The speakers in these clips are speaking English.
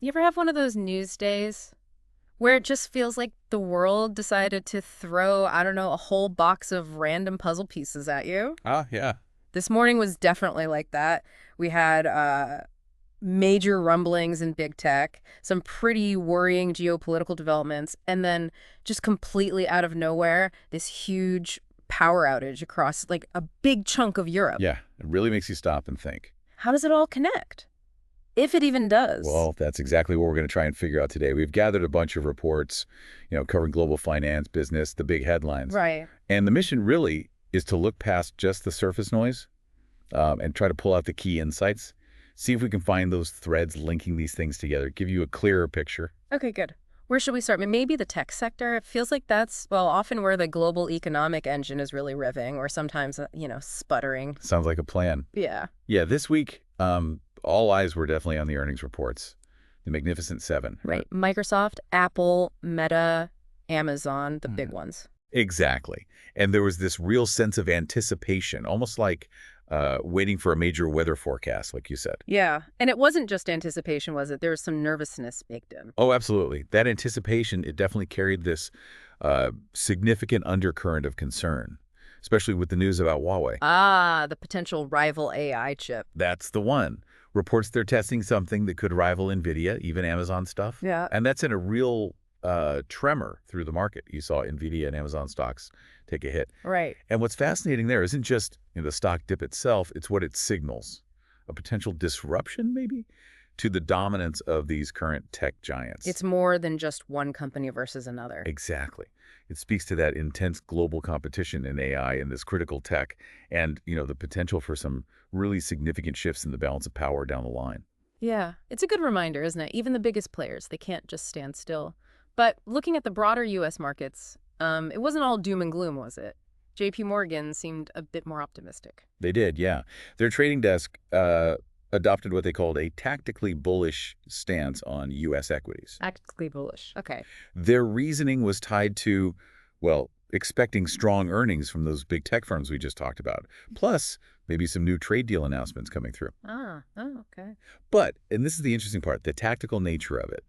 You ever have one of those news days where it just feels like the world decided to throw, I don't know, a whole box of random puzzle pieces at you? Ah, yeah. This morning was definitely like that. We had major rumblings in big tech, some pretty worrying geopolitical developments, and then just completely out of nowhere, this huge power outage across like a big chunk of Europe. Yeah, it really makes you stop and think. How does it all connect? If it even does. Well, that's exactly what we're going to try and figure out today. We've gathered a bunch of reports, covering global finance, business, the big headlines. Right. And the mission really is to look past just the surface noise and try to pull out the key insights, see if we can find those threads linking these things together, give you a clearer picture. Okay, good. Where should we start? Maybe the tech sector. It feels like that's, well, often where the global economic engine is really revving or sometimes, sputtering. Sounds like a plan. Yeah. Yeah, this week, all eyes were definitely on the earnings reports. The Magnificent Seven. Right. Microsoft, Apple, Meta, Amazon, the big ones. Exactly. And there was this real sense of anticipation, almost like waiting for a major weather forecast, like you said. Yeah. And it wasn't just anticipation, was it? There was some nervousness baked in. Oh, absolutely. That anticipation, it definitely carried this significant undercurrent of concern, especially with the news about Huawei. Ah, the potential rival AI chip. That's the one. Reports they're testing something that could rival NVIDIA, even Amazon stuff. Yeah. And that's in a real tremor through the market. You saw NVIDIA and Amazon stocks take a hit. Right. And what's fascinating there isn't just the stock dip itself, it's what it signals. A potential disruption, maybe, to the dominance of these current tech giants. It's more than just one company versus another. Exactly. It speaks to that intense global competition in AI and this critical tech and, the potential for some really significant shifts in the balance of power down the line. Yeah. It's a good reminder, isn't it? Even the biggest players, they can't just stand still. But looking at the broader U.S. markets, it wasn't all doom and gloom, was it? J.P. Morgan seemed a bit more optimistic. They did, yeah. Their trading desk adopted what they called a tactically bullish stance on U.S. equities. Actively bullish. Okay. Their reasoning was tied to, well, expecting strong earnings from those big tech firms we just talked about, plus maybe some new trade deal announcements coming through. Okay. But, and this is the interesting part, the tactical nature of it.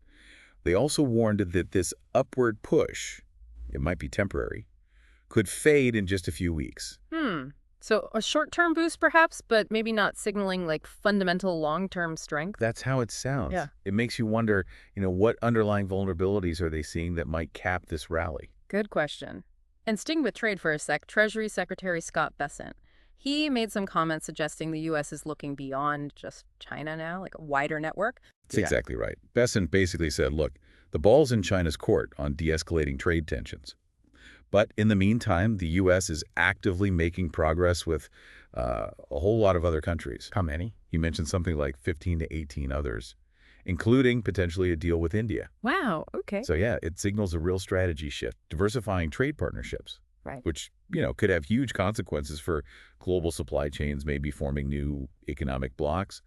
They also warned that this upward push, it might be temporary, could fade in just a few weeks. So a short-term boost perhaps, but maybe not signaling like fundamental long-term strength? That's how it sounds. Yeah. It makes you wonder, what underlying vulnerabilities are they seeing that might cap this rally? Good question. And sticking with trade for a sec, Treasury Secretary Scott Bessent, he made some comments suggesting the U.S. is looking beyond just China now, like a wider network. That's exactly right. Besant basically said, look, the ball's in China's court on de-escalating trade tensions. But in the meantime, the U.S. is actively making progress with a whole lot of other countries. How many? He mentioned something like 15 to 18 others, including potentially a deal with India. Wow, okay. So yeah, it signals a real strategy shift, diversifying trade partnerships. Right. Which, could have huge consequences for global supply chains, maybe forming new economic blocks.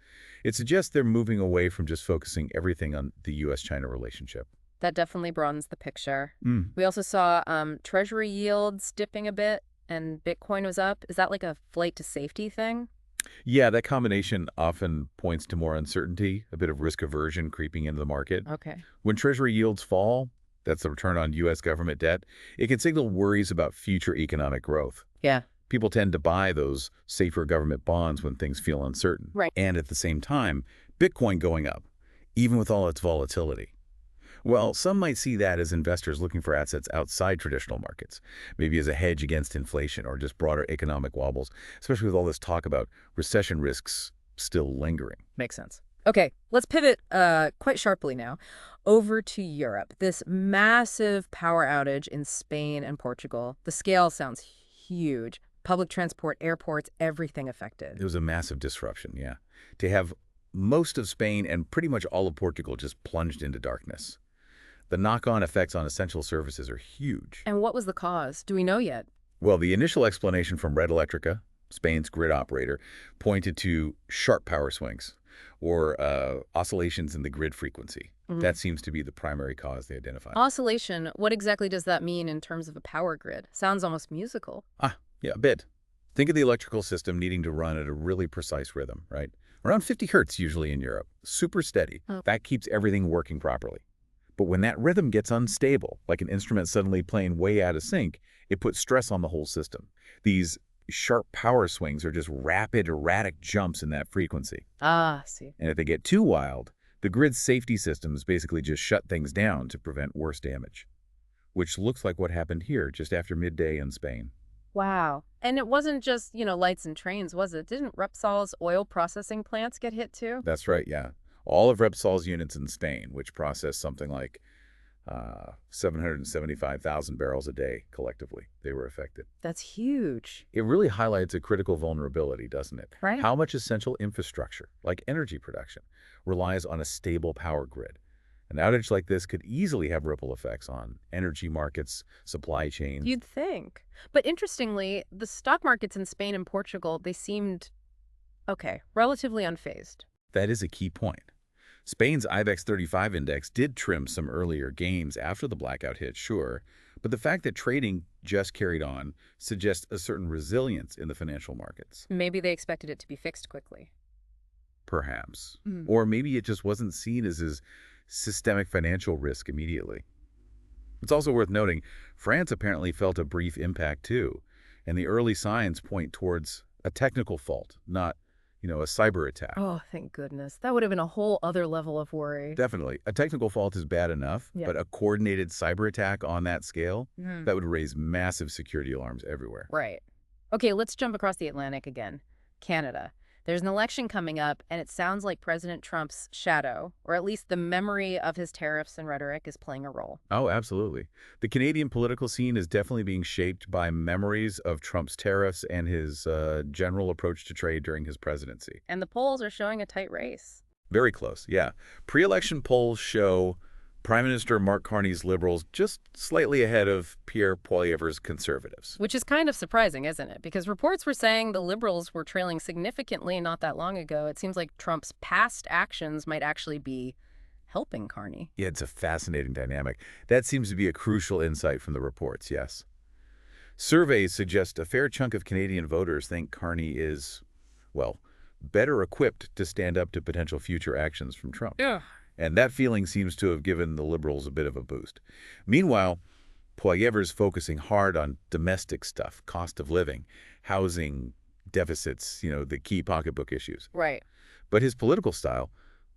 It suggests they're moving away from just focusing everything on the U.S.-China relationship. That definitely broadens the picture. We also saw Treasury yields dipping a bit and Bitcoin was up. Is that like a flight to safety thing? Yeah, that combination often points to more uncertainty, a bit of risk aversion creeping into the market. Okay. When Treasury yields fall, that's the return on U.S. government debt, it can signal worries about future economic growth. Yeah. People tend to buy those safer government bonds when things feel uncertain. Right. And at the same time, Bitcoin going up, even with all its volatility. Well, some might see that as investors looking for assets outside traditional markets, maybe as a hedge against inflation or just broader economic wobbles, especially with all this talk about recession risks still lingering. Makes sense. Okay, let's pivot quite sharply now over to Europe. This massive power outage in Spain and Portugal. The scale sounds huge. Public transport, airports, everything affected. It was a massive disruption, yeah. To have most of Spain and pretty much all of Portugal just plunged into darkness. The knock-on effects on essential services are huge. And what was the cause? Do we know yet? Well, the initial explanation from Red Electrica, Spain's grid operator, pointed to sharp power swings or oscillations in the grid frequency. That seems to be the primary cause they identified. Oscillation, what exactly does that mean in terms of a power grid? Sounds almost musical. Yeah, a bit. Think of the electrical system needing to run at a really precise rhythm, right? Around 50 hertz usually in Europe. Super steady. Oh. That keeps everything working properly. But when that rhythm gets unstable, like an instrument suddenly playing way out of sync, it puts stress on the whole system. These sharp power swings are just rapid, erratic jumps in that frequency. Ah, see. And if they get too wild, the grid's safety systems basically just shut things down to prevent worse damage, which looks like what happened here just after midday in Spain. Wow. And it wasn't just, lights and trains, was it? Didn't Repsol's oil processing plants get hit too? That's right, yeah. All of Repsol's units in Spain, which process something like 775,000 barrels a day collectively, they were affected. That's huge. It really highlights a critical vulnerability, doesn't it? Right. How much essential infrastructure, like energy production, relies on a stable power grid. An outage like this could easily have ripple effects on energy markets, supply chains. You'd think. But interestingly, the stock markets in Spain and Portugal, they seemed, okay, relatively unfazed. That is a key point. Spain's IBEX 35 index did trim some earlier gains after the blackout hit, sure, but the fact that trading just carried on suggests a certain resilience in the financial markets. Maybe they expected it to be fixed quickly. Perhaps. Mm. Or maybe it just wasn't seen as systemic financial risk immediately. It's also worth noting, France apparently felt a brief impact too, and the early signs point towards a technical fault, not, a cyber attack. Oh, thank goodness. That would have been a whole other level of worry. Definitely. A technical fault is bad enough, Yeah. but a coordinated cyber attack on that scale, Mhm. that would raise massive security alarms everywhere. Right. Okay, let's jump across the Atlantic again. Canada. There's an election coming up, and it sounds like President Trump's shadow, or at least the memory of his tariffs and rhetoric, is playing a role. Oh, absolutely. The Canadian political scene is definitely being shaped by memories of Trump's tariffs and his general approach to trade during his presidency. And the polls are showing a tight race. Very close, yeah. Pre-election polls show Prime Minister Mark Carney's Liberals just slightly ahead of Pierre Poilievre's Conservatives. Which is kind of surprising, isn't it? Because reports were saying the Liberals were trailing significantly not that long ago. It seems like Trump's past actions might actually be helping Carney. Yeah, it's a fascinating dynamic. That seems to be a crucial insight from the reports, yes. Surveys suggest a fair chunk of Canadian voters think Carney is, well, better equipped to stand up to potential future actions from Trump. Yeah. And that feeling seems to have given the Liberals a bit of a boost. Meanwhile, Poilievre's focusing hard on domestic stuff, cost of living, housing deficits, the key pocketbook issues. Right. But his political style,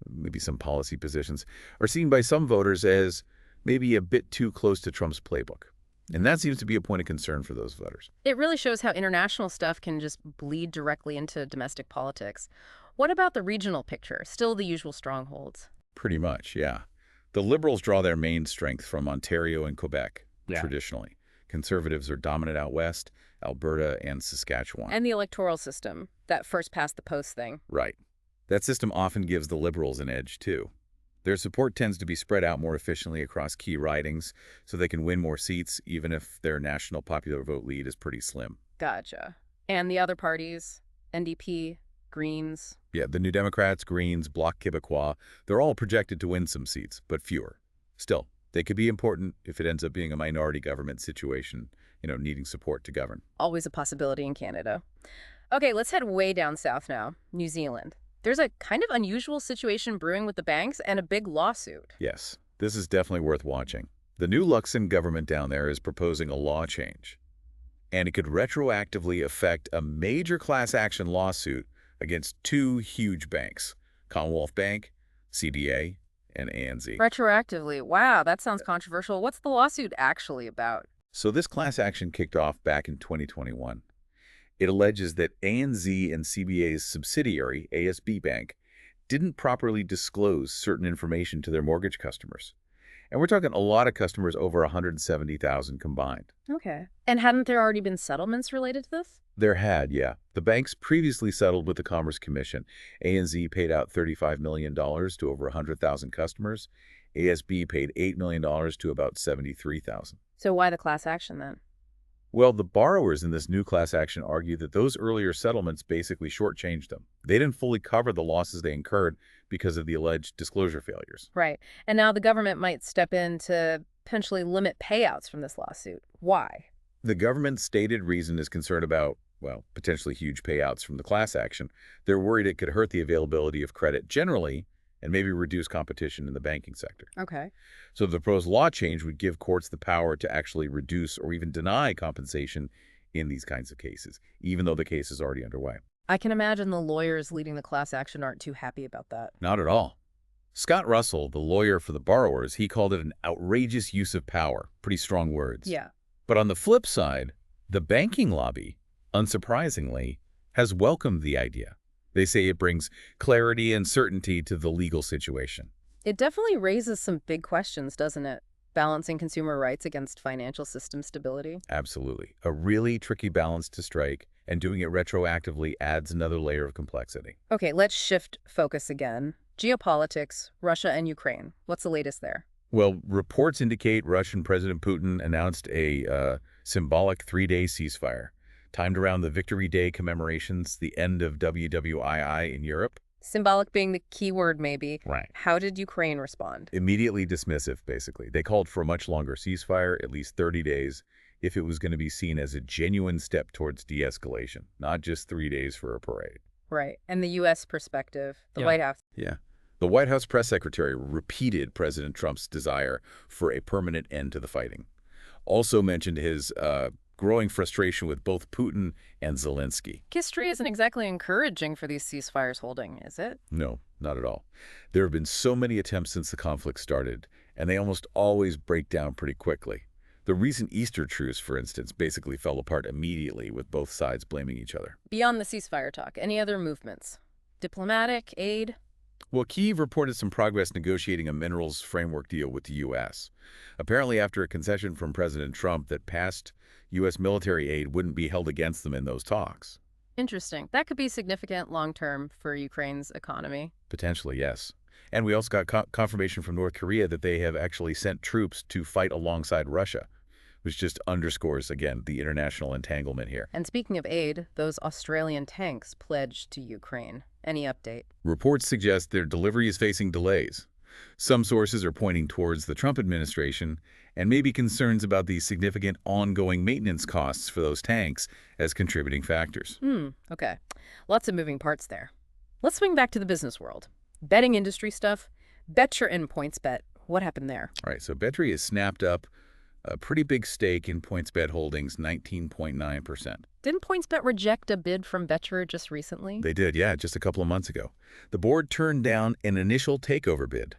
maybe some policy positions, are seen by some voters as maybe a bit too close to Trump's playbook. And that seems to be a point of concern for those voters. It really shows how international stuff can just bleed directly into domestic politics. What about the regional picture? Still the usual strongholds? Pretty much, yeah. The Liberals draw their main strength from Ontario and Quebec, Yeah. traditionally. Conservatives are dominant out west, Alberta and Saskatchewan. And the electoral system, that first past the post thing. Right. That system often gives the Liberals an edge, too. Their support tends to be spread out more efficiently across key ridings, so they can win more seats, even if their national popular vote lead is pretty slim. Gotcha. And the other parties, NDP, Greens. Yeah, the New Democrats, Greens, Bloc Québécois, they're all projected to win some seats, but fewer. Still, they could be important if it ends up being a minority government situation, needing support to govern. Always a possibility in Canada. Okay, let's head way down south now. New Zealand. There's a kind of unusual situation brewing with the banks and a big lawsuit. Yes, this is definitely worth watching. The new Luxon government down there is proposing a law change, and it could retroactively affect a major class action lawsuit against two huge banks, Commonwealth Bank, CDA, and ANZ. Retroactively. Wow, that sounds controversial. What's the lawsuit actually about? So this class action kicked off back in 2021. It alleges that ANZ and CBA's subsidiary, ASB Bank, didn't properly disclose certain information to their mortgage customers. And we're talking a lot of customers, over 170,000 combined. Okay. And hadn't there already been settlements related to this? There had, yeah. The banks previously settled with the Commerce Commission. ANZ paid out $35 million to over 100,000 customers. ASB paid $8 million to about 73,000. So why the class action then? Well, the borrowers in this new class action argue that those earlier settlements basically shortchanged them. They didn't fully cover the losses they incurred because of the alleged disclosure failures. Right. And now the government might step in to potentially limit payouts from this lawsuit. Why? The government's stated reason is concern about, well, potentially huge payouts from the class action, they're worried it could hurt the availability of credit generally and maybe reduce competition in the banking sector. Okay. So the proposed law change would give courts the power to actually reduce or even deny compensation in these kinds of cases, even though the case is already underway. I can imagine the lawyers leading the class action aren't too happy about that. Not at all. Scott Russell, the lawyer for the borrowers, he called it an outrageous use of power. Pretty strong words. Yeah. But on the flip side, the banking lobby, unsurprisingly, has welcomed the idea. They say it brings clarity and certainty to the legal situation. It definitely raises some big questions, doesn't it? Balancing consumer rights against financial system stability. Absolutely. A really tricky balance to strike, and doing it retroactively adds another layer of complexity. Okay, let's shift focus again. Geopolitics, Russia and Ukraine. What's the latest there? Well, reports indicate Russian President Putin announced a symbolic 3-day ceasefire, timed around the Victory Day commemorations, the end of WWII in Europe. Symbolic being the key word, maybe. Right. How did Ukraine respond? Immediately dismissive, basically. They called for a much longer ceasefire, at least 30 days, if it was going to be seen as a genuine step towards de-escalation, not just 3 days for a parade. Right. And the U.S. perspective, the Yeah. White House. Yeah. The White House press secretary repeated President Trump's desire for a permanent end to the fighting. Also mentioned his growing frustration with both Putin and Zelensky. History isn't exactly encouraging for these ceasefires holding, is it? No, not at all. There have been so many attempts since the conflict started, and they almost always break down pretty quickly. The recent Easter truce, for instance, basically fell apart immediately with both sides blaming each other. Beyond the ceasefire talk, any other movements? Diplomatic, aid? Well, Kyiv reported some progress negotiating a minerals framework deal with the U.S. Apparently, after a concession from President Trump that past U.S. military aid wouldn't be held against them in those talks. Interesting. That could be significant long-term for Ukraine's economy. Potentially, yes. And we also got confirmation from North Korea that they have actually sent troops to fight alongside Russia, which just underscores, again, the international entanglement here. And speaking of aid, those Australian tanks pledged to Ukraine. Any update? Reports suggest their delivery is facing delays. Some sources are pointing towards the Trump administration and maybe concerns about the significant ongoing maintenance costs for those tanks as contributing factors. Okay. Lots of moving parts there. Let's swing back to the business world. Betting industry stuff. Betr and Pointsbet. What happened there? All right, so Betr has snapped up a pretty big stake in Pointsbet Holdings, 19.9%. Didn't Pointsbet reject a bid from Betr just recently? They did, yeah, just a couple of months ago. The board turned down an initial takeover bid.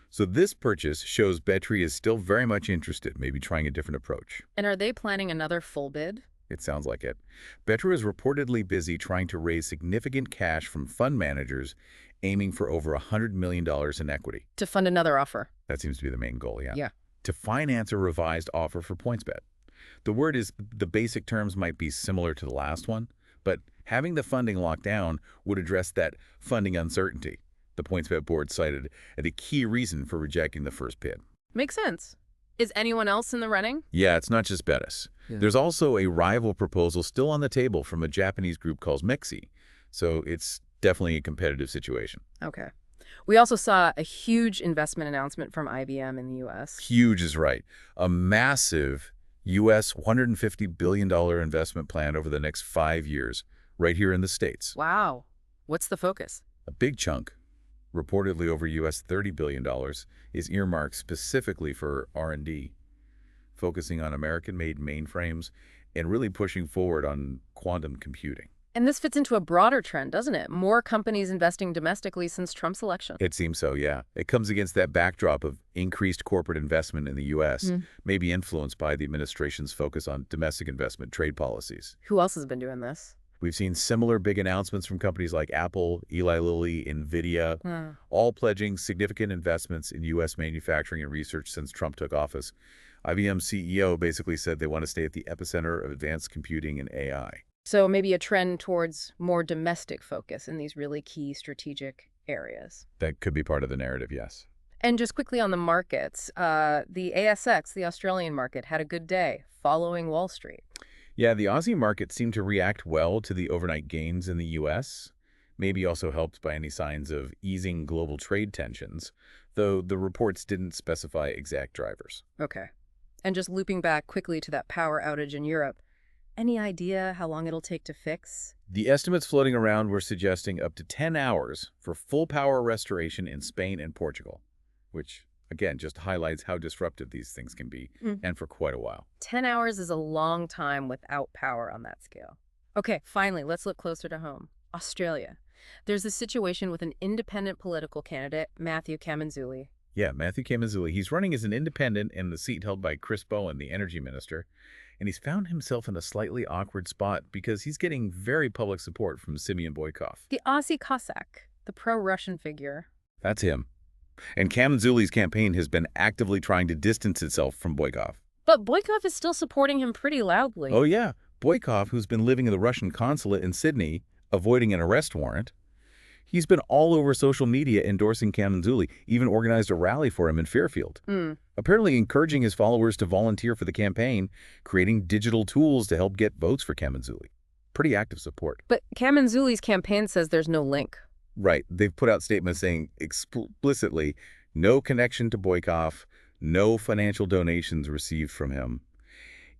So this purchase shows Betr is still very much interested, maybe trying a different approach. And are they planning another full bid? It sounds like it. Betr is reportedly busy trying to raise significant cash from fund managers, aiming for over $100 million in equity. To fund another offer. That seems to be the main goal, yeah. Yeah. To finance a revised offer for Pointsbet. The word is the basic terms might be similar to the last one, but having the funding locked down would address that funding uncertainty. The Pointsbet board cited as a key reason for rejecting the first bid. Makes sense. Is anyone else in the running? Yeah, it's not just Bettis. Yeah. There's also a rival proposal still on the table from a Japanese group called Mexi. So it's definitely a competitive situation. Okay. We also saw a huge investment announcement from IBM in the U.S. Huge is right. A massive U.S. $150 billion investment plan over the next 5 years, right here in the States. Wow. What's the focus? A big chunk, reportedly over U.S. $30 billion, is earmarked specifically for R&D, focusing on American-made mainframes and really pushing forward on quantum computing. And this fits into a broader trend, doesn't it? More companies investing domestically since Trump's election. It seems so, yeah. It comes against that backdrop of increased corporate investment in the U.S., maybe influenced by the administration's focus on domestic investment trade policies. Who else has been doing this? We've seen similar big announcements from companies like Apple, Eli Lilly, NVIDIA, all pledging significant investments in U.S. manufacturing and research since Trump took office. IBM CEO basically said they want to stay at the epicenter of advanced computing and AI. So maybe a trend towards more domestic focus in these really key strategic areas. That could be part of the narrative, yes. And just quickly on the markets, the ASX, the Australian market, had a good day following Wall Street. Yeah, the Aussie market seemed to react well to the overnight gains in the U.S., maybe also helped by any signs of easing global trade tensions, though the reports didn't specify exact drivers. Okay. And just looping back quickly to that power outage in Europe, Any idea how long it'll take to fix? The estimates floating around were suggesting up to 10 hours for full power restoration in Spain and Portugal, which, again, just highlights how disruptive these things can be, and for quite a while. 10 hours is a long time without power on that scale. Okay, finally, let's look closer to home. Australia. There's a situation with an independent political candidate, Matthew Kaminzuli. Yeah, Matthew Kaminzuli, he's running as an independent in the seat held by Chris Bowen, the energy minister, and he's found himself in a slightly awkward spot because he's getting very public support from Simeon Boykov. The Aussie Cossack, the pro-Russian figure. That's him. And Kaminzuli's campaign has been actively trying to distance itself from Boykov. But Boykov is still supporting him pretty loudly. Oh yeah, Boykov, who's been living in the Russian consulate in Sydney, avoiding an arrest warrant, he's been all over social media endorsing Kaminzuli, even organized a rally for him in Fairfield. Apparently encouraging his followers to volunteer for the campaign, creating digital tools to help get votes for Kaminzuli. Pretty active support. But Kaminzuli's campaign says there's no link. Right. They've put out statements saying explicitly no connection to Boykov, no financial donations received from him.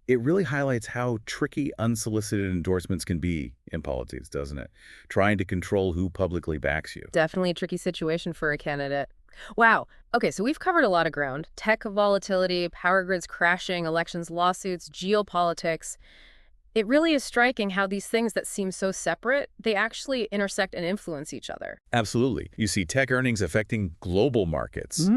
It really highlights how tricky unsolicited endorsements can be in politics, doesn't it? Trying to control who publicly backs you. Definitely a tricky situation for a candidate. Wow. Okay, so we've covered a lot of ground. Tech volatility, power grids crashing, elections, lawsuits, geopolitics. It really is striking how these things that seem so separate, they actually intersect and influence each other. Absolutely. You see tech earnings affecting global markets,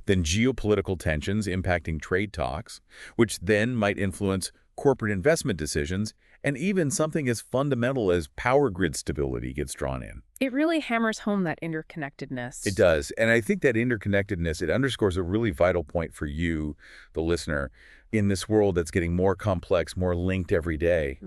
then geopolitical tensions impacting trade talks, which then might influence corporate investment decisions, and even something as fundamental as power grid stability gets drawn in. It really hammers home that interconnectedness. It does. And I think that interconnectedness, it underscores a really vital point for you, the listener, in this world that's getting more complex, more linked every day.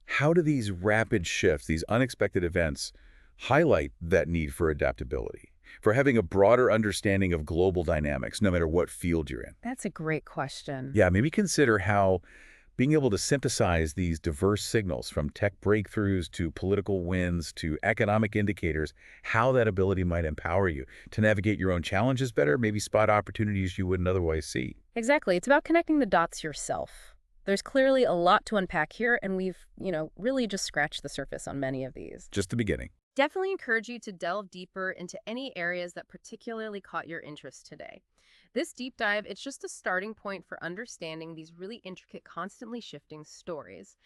How do these rapid shifts, these unexpected events, highlight that need for adaptability, for having a broader understanding of global dynamics, no matter what field you're in? That's a great question. Yeah, maybe consider how being able to synthesize these diverse signals, from tech breakthroughs to political wins to economic indicators, how that ability might empower you to navigate your own challenges better, maybe spot opportunities you wouldn't otherwise see. Exactly. It's about connecting the dots yourself. There's clearly a lot to unpack here, and we've, really just scratched the surface on many of these. Just the beginning. Definitely encourage you to delve deeper into any areas that particularly caught your interest today. This deep dive, it's just a starting point for understanding these really intricate, constantly shifting stories.